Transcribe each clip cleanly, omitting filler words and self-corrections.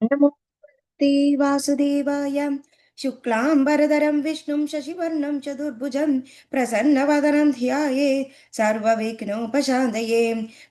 नमोऽस्ते वासुदेवाय शुक्लाम्बरधरं विष्णुं शशिवर्णं चतुर्भुजं प्रसन्नवदनं ध्यायेत् सर्वविघ्नोपशान्तये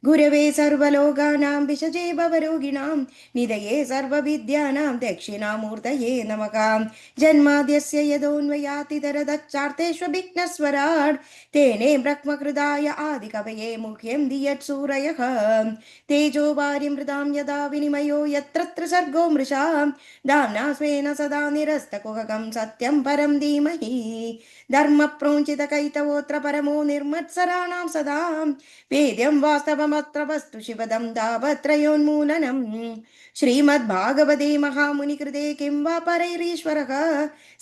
गुरवे सर्वलोकानां विषजे भवरोगिणां निधये सर्वविद्यानां दक्षिणामूर्तये नमः जन्माद्यस्य यदोन्वयातितरदच्चार्तेष्वभिघ्नस्वराट् तेने ब्रह्मकृदाय आदिकवये मुह्यं धियत्सूरयः तेजो वारिमृदां यदा विनिमयो यत्र सर्गो मृषा दाम्ना स्वेन सदा निरस्तकुहकं सत्यं परं धीमहि धर्मप्रोञ्चितकैतवोऽत्र परमो निर्मत्सराणां सदा वेद्यं वास्तवमत्र वस्तु शिवदं तावत्रयोन्मूलनम् श्रीमद्भागवते महामुनिकृते किं वा परैरीश्वरः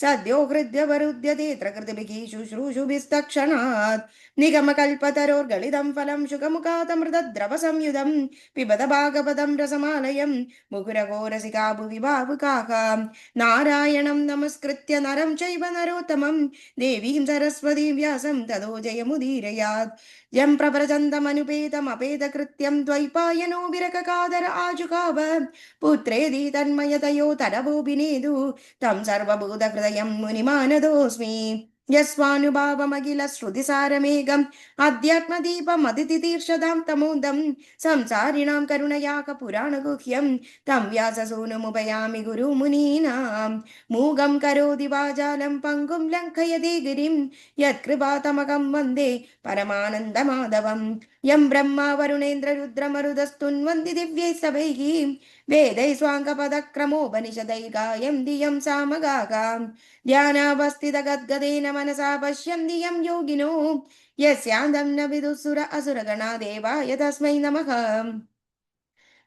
सद्यो हृद्यवरुध्यते कृतभिः शुश्रूषुभिस्तक्षणात् निगमकल्पतरोर्गलितं फलं शुकमुखातमृतद्रवसंयुधं पिबत भागवतं रसमालयं मुहुरगो रसिका भुवि भावुकाः नारायणं नमस्कृत्य नरं चैव नरोत्तमं देवीं सरस्वतीं व्यासं ततो जयमुदीरयात् यं प्रव्रजन्तमनुपेतमपेतकृत्यं द्वैपायनो विरककादर आजुकाव पुत्रेदि तन्मयतयो तरवोऽभिनेदु तं सर्वभूतहृदयं मुनिमानदोऽस्मि यस्वानुभावमखिलश्रुतिसारमेघम् अध्यात्मदीपमदितितीर्षदां तमोदं संसारिणां करुणयाकपुराणगुह्यं तं व्याससूनुमुपयामि गुरुमुनीनां मूगं करोति वाचालं पङ्गुं लङ्घयति गिरिं यत्कृपातमकं वन्दे परमानन्दमाधवं यं ब्रह्मा वरुणेन्द्ररुद्रमरुदस्तुन्वन्ति दिव्यैस्तवैः वेदैः स्वाङ्गपदक्रमोपनिषदैर्गायं धियं सामगागां ध्यानावस्थितगद्गदेन मनसा पश्यन्ति यं योगिनो यस्यान्दं न विदुःसुर असुरगणा देवाय तस्मै नमः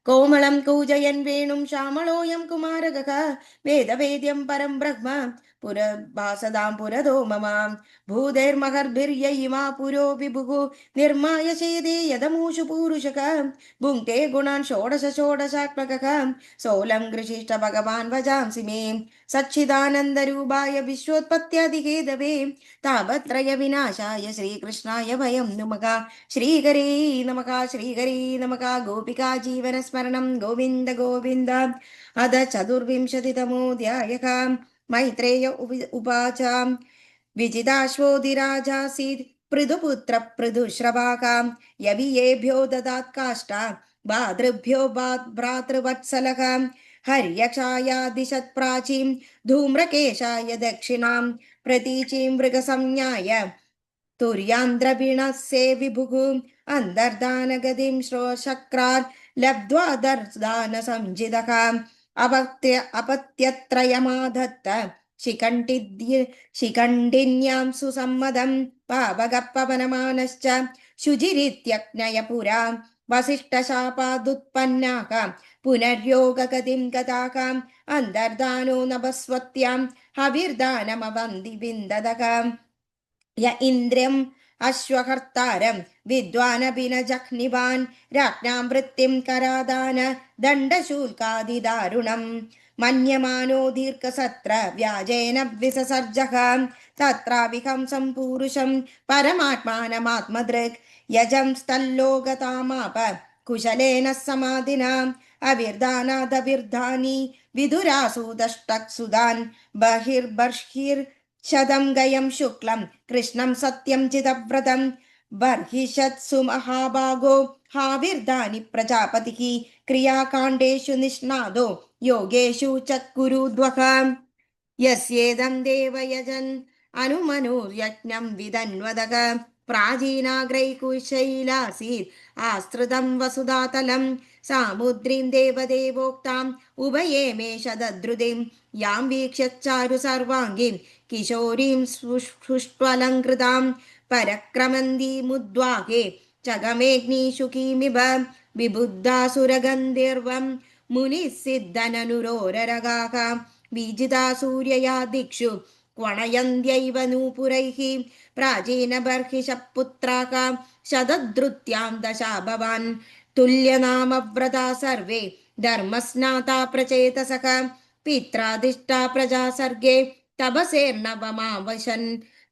कोमलं कूजयन् वेणुं श्यामलोऽयं कुमारकः वेदवेद्यं परं ब्रह्म पुरभासदां पुरदो मम भूतेर्महर्भिर्य इमा पुरो विभुः निर्माय चेदे यदमूषु पूरुषक भुङ्क्ते गुणान् षोडश षोडशात्मकः सोऽलं गृहीष्ट भगवान् वजांसि मे सच्चिदानन्दरूपाय विश्वोत्पत्त्यादिहेतवे तापत्रय विनाशाय श्रीकृष्णाय वयं नुमः श्रीहरे नमः श्रीहरे नमः गोपिका जीवनस्मरणं गोविन्द गोविन्द अध चतुर्विंशतितमोऽध्यायः मैत्रेय उवाच विजिताश्वोधिराजासीत् पृथुपुत्र पृथुश्रवाकां यवियेभ्यो ददात् काष्ठा भातृभ्यो भ्रातृवत्सलः हर्यक्षायादिशत् प्राचीं धूम्रकेशाय दक्षिणां प्रतीचीं मृगसंज्ञाय तुर्यान्द्रवीणस्य विभुः अन्तर्धानगतिं श्रोशक्रात् लब्ध्वा दर्दानसंजितः अपत्यत्रयमाधत्त शिखण्डिन्यां सुसम्मदं पावगपवनमानश्च शुचिरित्यज्ञय पुरा वसिष्ठशापादुत्पन्नाः पुनर्योगगतिं गताः अन्तर्धानो नभस्वत्यां हविर्दानमवन्ति विन्ददः य इन्द्रियम् अश्वहर्तारं विद्वानपि न जह्निवान् राज्ञां वृत्तिं करादान दण्डशूल्कादिदारुणम् मन्यमानो दीर्घसत्र व्याजेन विससर्जः तत्राविहंसं पूरुषं परमात्मानमात्मदृक् यजं स्तल्लोकतामाप कुशलेन समाधिना अविर्धानादविर्धानि विदुरासुदष्टक्सुदान् बहिर्बर्हिर्शतं गयं शुक्लं कृष्णं सत्यं चिदव्रतं बर्हिषत्सु महाभागो हाविर्धानि प्रजापतिः क्रियाकाण्डेषु निष्णादो योगेषु च कुरुद्वः यस्येदं देवयजन् अनुमनुर्यज्ञं विदन्वदः प्राचीनाग्रैकुशैलासीत् आश्रितं वसुधातलं सामुद्रीं देवदेवोक्ताम् उभयेमेष दद्रुदिं यां वीक्ष्य चारु सर्वाङ्गीं किशोरीं सुष्ठ्वलङ्कृतां परक्रमन्दीमुद्वाहे चगमेऽग्निशुकीमिव विबुद्धासुरगन्धर्वं मुनिः सिद्धननुरोररगाः बीजिता सूर्यया दिक्षु क्वणयन्त्यैव नूपुरैः प्राचीनबर्हिषपुत्राः शतधृत्यां दशा भवान् तुल्यनामव्रता सर्वे धर्मस्नाता प्रचेतसः पित्रादिष्टा प्रजा सर्गे तपसेर्नवमावशन्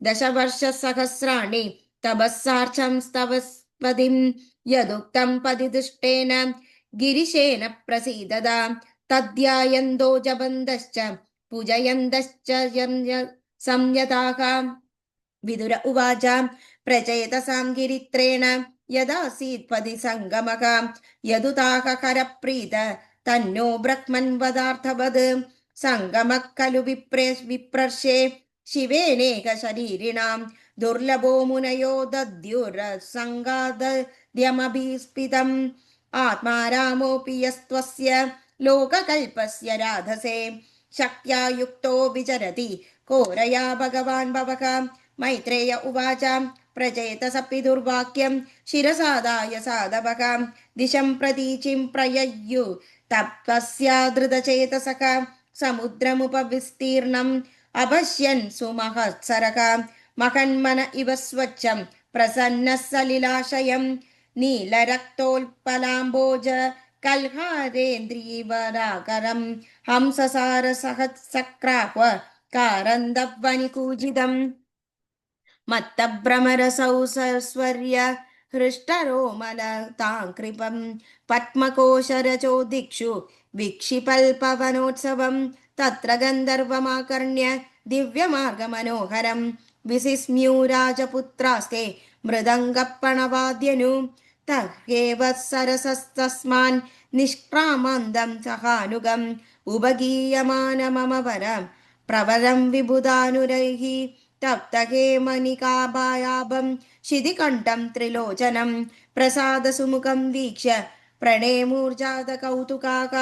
दशवर्षसहस्राणि तपःसार्चं स्तवस्पतिं यदुक्तं पदिदुष्टेन गिरिशेन प्रसीददा तद्ध्यायन्तो जपन्तश्च पूजयन्तश्च संयताः। विदुर उवाच प्रचेतसां गिरित्रेण यदासीत्पदि सङ्गमः यदुताः करप्रीत तन्नो ब्रह्मन् वदार्थवद् सङ्गमः खलु विप्रर्षे शिवेनेक शरीरिणां दुर्लभो मुनयो दद्युरसङ्गाद्यमभिस्फितम् आत्मा रामोऽपि यस्त्वस्य लोककल्पस्य राधसे शक्त्या युक्तो विचरति कोरया भगवान् भवः। मैत्रेय उवाच प्रचेतसपि दुर्वाक्यं शिरसादाय साधवः दिशं प्रतीचिं प्रयय्यु तप्तस्या धृतचेतसः समुद्रमुपविस्तीर्णम् अपश्यन् सुमहत्सरः महन्मन इव स्वच्छं प्रसन्नः सलिलाशयं नीलरक्तोत्पलाम्बोज कल्हारेन्द्रीवराकरं हंससारसहस्रक्राह्व कारन्दवनिकूजितम् मत्तभ्रमरसौ सस्वर्य हृष्टरोमलताङ्कृपं पद्मकोशरचो दिक्षु विक्षिपल्पवनोत्सवं तत्र गन्धर्वमाकर्ण्य दिव्यमार्गमनोहरं विसिस्म्यूराजपुत्रास्ते मृदङ्गप्पणवाद्यनु तहेव सरसस्तस्मान् निष्क्रामन्दं सहानुगम् उपगीयमानममवरं प्रवरं विबुधानुरैः तप्तहे मणिकाभायाभं शितिकण्ठं त्रिलोचनं प्रसादसुमुखं वीक्ष्य प्रणेमूर्जातकौतुकाः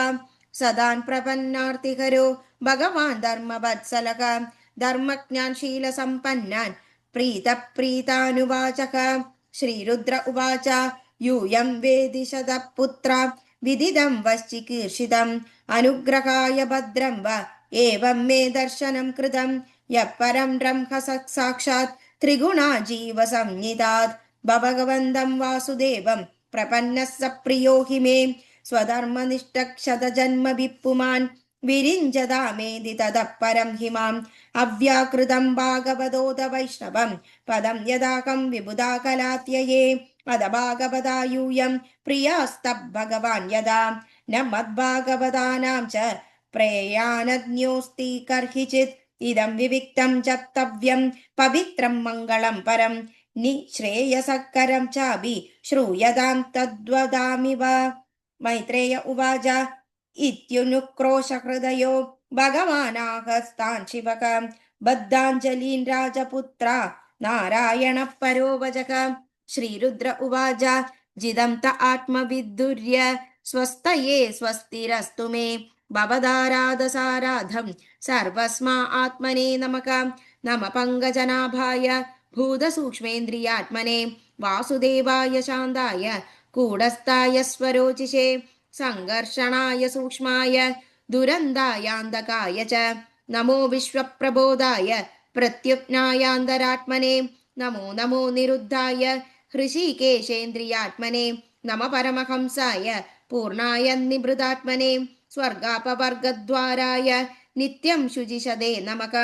सदान् प्रपन्नार्तिहरो भगवान् धर्मवत्सलः धर्मज्ञानशीलसम्पन्नान् प्रीतप्रीतानुवाचः। श्रीरुद्र उवाच यूयं वेदिशतः पुत्रा विदिदं वश्चिकीर्षितम् अनुग्रहाय भद्रं वा एवं मे दर्शनं कृतं यः परं ब्रह्म साक्षात् त्रिगुणा जीवसंज्ञितात् भगवन्तं वासुदेवं प्रपन्नः स प्रियो हि मे स्वधर्मनिष्ठक्षतजन्म विपुमान् विरिञ्जदामेदि ततः परं हि माम् अव्याकृतं भागवतोद वैष्णवं पदं यदाहं विबुधा कलात्यये अद भागवतायूयं प्रियास्तभगवान् यदा न मद्भागवतानां च प्रेयानज्ञोऽस्ति कर्हिचित् इदं विविक्तं चत्तव्यं पवित्रं मङ्गलं परं निःश्रेयसकरं चापि श्रूयतां तद्वदामि वा। मैत्रेय उवाच इत्युनुक्रोशहृदयो भगवानाहस्तान् शिवः बद्धाञ्जलीन् राजपुत्रा नारायणः परो वचः। श्रीरुद्र उवाच जिदं त आत्मविदुर्य स्वस्तये स्वस्तिरस्तु मे भवदाराधसाराधं सर्वस्मा आत्मने नमः नम पङ्कजनाभाय भूतसूक्ष्मेन्द्रियात्मने वासुदेवाय शान्ताय कूटस्थाय स्वरोचिषे सङ्घर्षणाय सूक्ष्माय दुरन्दायान्धकाय च नमो विश्वप्रबोधाय प्रत्युज्ञायान्तरात्मने नमो नमो निरुद्धाय हृषीकेशेन्द्रियात्मने नम परमहंसाय पूर्णाय निभृतात्मने स्वर्गापवर्गद्वाराय नित्यं शुचिषदे नमः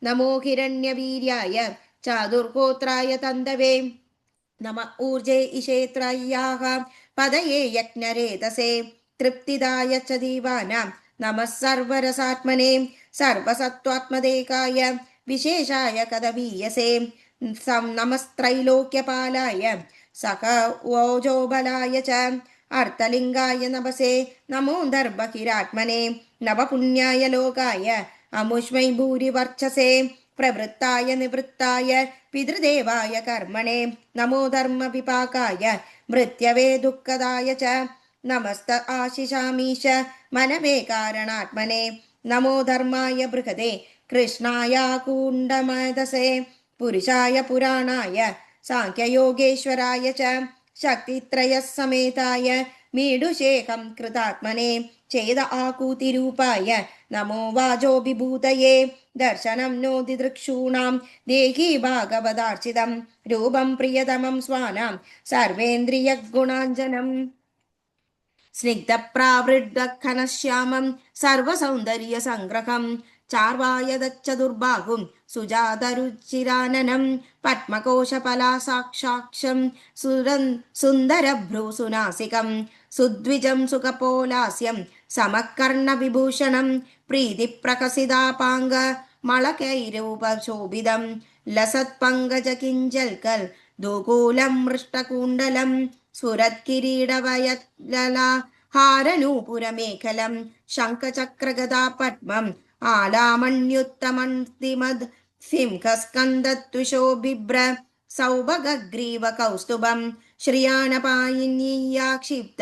नमो हिरण्यवीर्याय चातुर्होत्राय तन्दवे नम ऊर्जे इषेत्रय्याः पदये यज्ञरेतसे तृप्तिदाय च दीवानां नमः सर्वरसात्मने सर्वसत्त्वात्मदेकाय विशेषाय कदवीयसे नमस्त्रैलोक्यपालाय सख ओजोबलाय च अर्थलिङ्गाय नमसे नमो दर्भकिरात्मने नवपुण्याय लोकाय अमुष्मै भूरिवर्चसे प्रवृत्ताय निवृत्ताय पितृदेवाय कर्मणे नमो धर्मविपाकाय मृत्यवे दुःखदाय च नमस्त आशिषामीश मनवे कारणात्मने नमो धर्माय बृहदे कृष्णाय कुण्डमदसे पुरुषाय पुराणाय साङ्ख्ययोगेश्वराय च शक्तित्रयसमेताय मीडुषेकं कृतात्मने चेद आकूतिरूपाय नमो वाजोऽभिभूतये दर्शनं नो दिदृक्षूणां देहि भागवदार्चितं रूपं प्रियतमं स्वानां सर्वेन्द्रियगुणाञ्जनम् स्निग्धप्रावृद्धघनश्यामं सर्वसौन्दर्यसङ्ग्रहं चार्वायदच्चतुर्बाहुं सुजातरुचिराननं पद्मकोशपलासाक्षाक्षं सुन्दरभ्रूसुनासिकं सुद्विजं सुखपोलास्यं समकर्णविभूषणं प्रीतिप्रकसिदापाङ्ग मलकैरूपशोभितं लसत्पङ्कजकिञ्जल्कल् दोकूलं मृष्टकुण्डलं स्फुरत्किरीटवयलला हारनूपुरमेखलं शङ्खचक्रगदापद्मम् आलामण्युत्तमन्तिमद् सिंहस्कन्दत्विषो बिभ्र सौभगग्रीवकौस्तुभं श्रियाणपायिनीयाक्षिप्त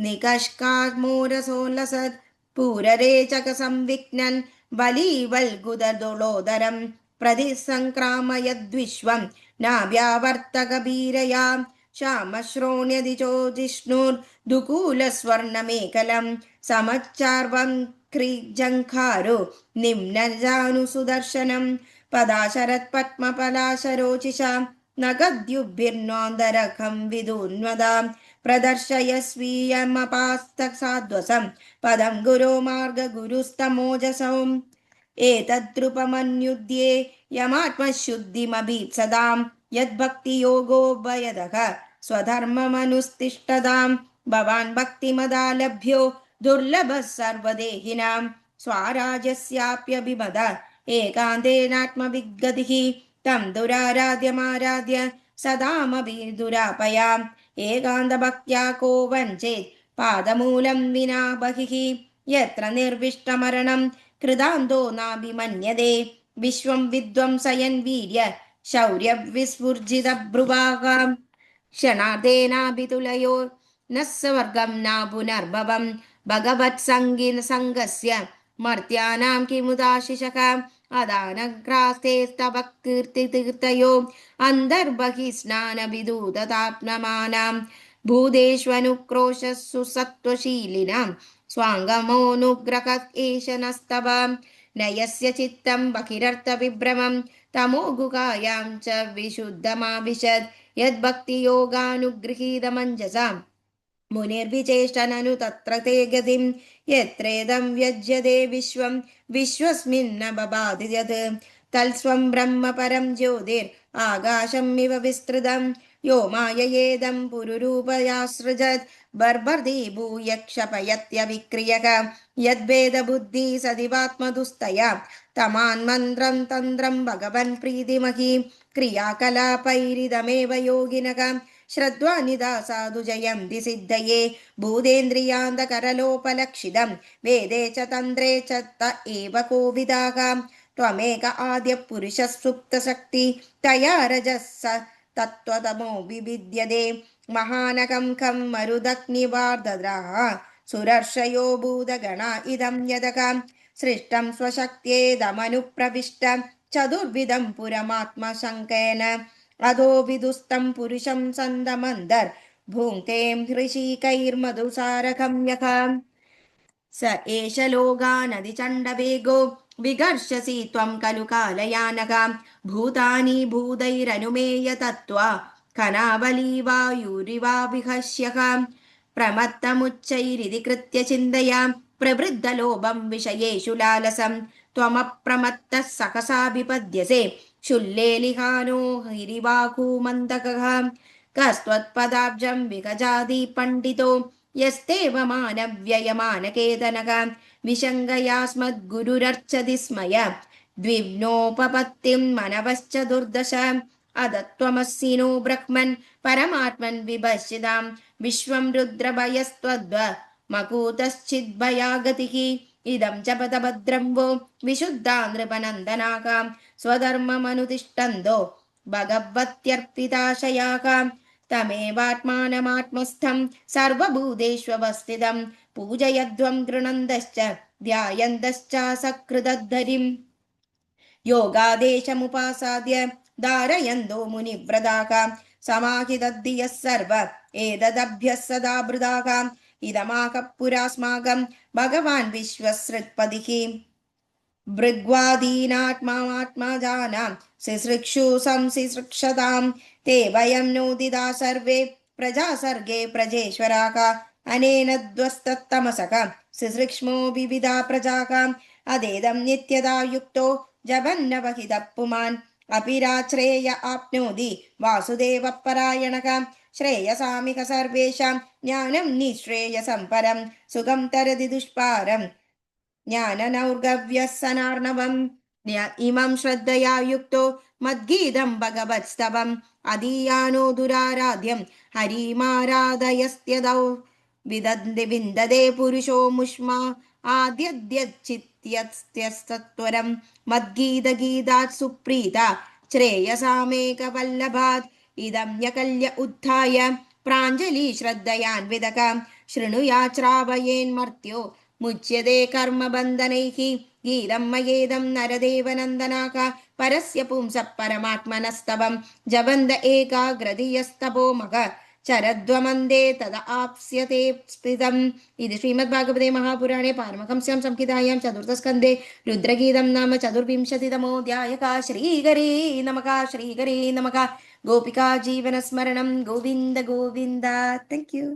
निकष्कार्मोरसोल्लसत् पूररेचकसंविघ्नन् बलीवल्गुददोलोदरं प्रतिसङ्क्रामयद्विश्वं नाभ्यावर्तकबीरया श्यामश्रोण्यदिचो जिष्णुर्दुकूलस्वर्णमेखलं समच्चार्वं क्रीजङ्खारो निम्नजानुसुदर्शनं पदाशरत्पद्मपलाशरोचिषा नगद्युभिर्नोन्दरखं विदुन्वदां प्रदर्शय स्वीयमपास्तसाध्वसं पदं गुरो मार्गगुरुस्तमोजसम् एतद्रूपमन्युद्ये यमात्मशुद्धिमभीप्सदां यद्भक्तियोगो भयदः स्वधर्ममनुतिष्ठदां भवान् भक्तिमदालभ्यो दुर्लभः सर्वदेहिनां स्वाराज्यस्याप्यभिमद एकान्तेनात्मविगतिः तं दुराराध्यमाराध्य सदामभिदुरापयाम् एकान्तभक्त्या को वञ्चेत् पादमूलं विना बहिः यत्र निर्विष्टमरणं कृदान्तो नाभिमन्यते विश्वं विध्वंसयन् वीर्य शौर्यविस्फुर्जितभ्रुवाः क्षणार्धेनाभितुलयो न स्वर्गं न पुनर्भवं भगवत्सङ्गस्य मर्त्यानां किमुदाशिषः अदानग्रास्तेस्तव कीर्तितीर्थयो अन्तर्बहिस्नानविदूतताप्नमानां भूतेष्वनुक्रोशः सुसत्त्वशीलिनां स्वाङ्गमोऽनुग्रह एष नस्तव न यस्य चित्तं बहिरर्थविभ्रमं तमोगुकायां च विशुद्धमाविशत् यद्भक्तियोगानुगृहीतमञ्जसाम् मुनिर्विचेष्टननु तत्र ते गतिं यत्रेदं व्यज्यते विश्वं विश्वस्मिन्न बबाधि यत् तल्स्वं ब्रह्म परं ज्योतिराकाशमिव विस्तृतं यो माययेदं पुरुरूपयासृजत् बर्बर्धि भूय क्षपयत्यविक्रियः यद्वेदबुद्धि सदिवात्मदुस्तया तमान्मन्त्रं तन्त्रं भगवन् प्रीतिमहि क्रियाकलापैरिदमेव योगिनः श्रद्धानिधा साधु जयन्ति सिद्धये भूतेन्द्रियान्तकरलोपलक्षितं वेदे च तन्त्रे च त एव कोविदाः त्वमेक आद्य पुरुषः सुप्तशक्ति तया रजः तत्त्वतमो विविद्यते महानकं खं मरुदग्निवार्दद्राः सुरर्षयो भूतगणा इदं यदकां सृष्टं स्वशक्त्येदमनुप्रविष्ट चतुर्विधं पुरमात्मशङ्केन अधो विदुस्तं पुरुषं सन्दमन्दर् भुङ्क्ते ऋषिकैर्मधुसारकं यः स एष लोगानदिचण्डवेगो विगर्षसि त्वं खलु कालयानका भूतानि भूतैरनुमेय तत्त्वा कनावलीवायुरिवा विहस्यः प्रमत्तमुच्चैरिति कृत्य चिन्तया प्रवृद्धलोभं विषयेषु लालसं त्वमप्रमत्तः सहसा विपद्यसे क्षुल्लेलिहानो हिरिवाकुमन्तकः कस्त्वत्पदाब्जं विगजादि पण्डितो यस्तेव मानव्ययमानकेतनः विशङ्गयास्मद्गुरुरर्चति स्मय द्विग्नोपपत्तिं मनवश्च दुर्दश अदत्त्वमस्सिनो ब्रह्मन् परमात्मन् विभश्यतां विश्वं रुद्रभयस्त्वद्व मकूतश्चिद्भयागतिः इदं च पदभद्रं वो विशुद्धा नृपनन्दनाः स्वधर्ममनुतिष्ठन्तो भगवत्यर्पिताशयाः तमेवात्मानमात्मस्थं सर्वभूतेष्वस्थितं पूजयध्वं गृणन्तश्च ध्यायन्तश्च सकृदद्धरिम् योगादेशमुपासाद्य धारयन्तो मुनिव्रताः समाहितधियः सर्व एतदभ्यः सदा वृदाः इदमाह पुरास्माकं भगवान् विश्वसृक्पतिः भृग्वादीनात्मात्मजानां सिसृक्षु संसिसृक्षतां ते वयं नोदिता सर्वे प्रजासर्गे प्रजेश्वराः अनेन ध्वस्ततमसः सिसृक्ष्मो विविधा प्रजाः अदेदं नित्यदा युक्तो जभन्नवहितः पुमान् अपि राश्रेय आप्नोति वासुदेवपरायणः ശ്രേയസാമിക സർവേഷാം ജ്ഞാനം നിശ്രേയസം പരം സുഖം തരതി ദുഷ്പാരം ജ്ഞാനനൗർഗവ്യസനാർണവം ഇമം ശ്രദ്ധയാ യുക്തോ മദ്ഗീതം ഭഗവത്സ്തവം അദീയാനോ ദുരാരാധ്യം ഹരിമാരാധയസ്ത്യദൗ വിന്ദതേ പുരുഷോ മുഷ്മാ ആദ്യദ്യച്ചിത്യസ്ത്യസ്തത്വരം മദ്ഗീതഗീതാത് സുപ്രീത ശ്രേയസാമേകവല്ലഭാത് ഇദം യകല്യ ഉത്ഥായ പ്രാഞ്ജലി ശ്രദ്ധയാൻവിതക ശൃണുയാശ്രാവയേന്മർത്യോ മുച്യതേ കർമ്മബന്ധനൈഃ ഗീതം മയേദം നരദേവനന്ദനാക പരസ്യ പുംസഃ പരമാത്മനസ്തവം ജവന്ത ഏകാഗ്രധിയസ്തപോ മക ചരദ്വമന്ദേ തദ ആപ്സ്യത്തെ സ്ഫിതം. ഇത് ശ്രീമദ്ഭാഗവതേ മഹാപുരാണേ പാരമഹംസ്യാം സംഹിതായാം ചതുർത്ഥസ്കന്ധേ രുദ്രഗീതം നാമ ചതുർവിംശതിതമോऽധ്യായः. ശ്രീഹരേ നമഃ ശ്രീഹരേ നമഃ. ഗോപികാ ജീവനസ്മരണം ഗോവിന്ദ ഗോവിന്ദ. Thank U.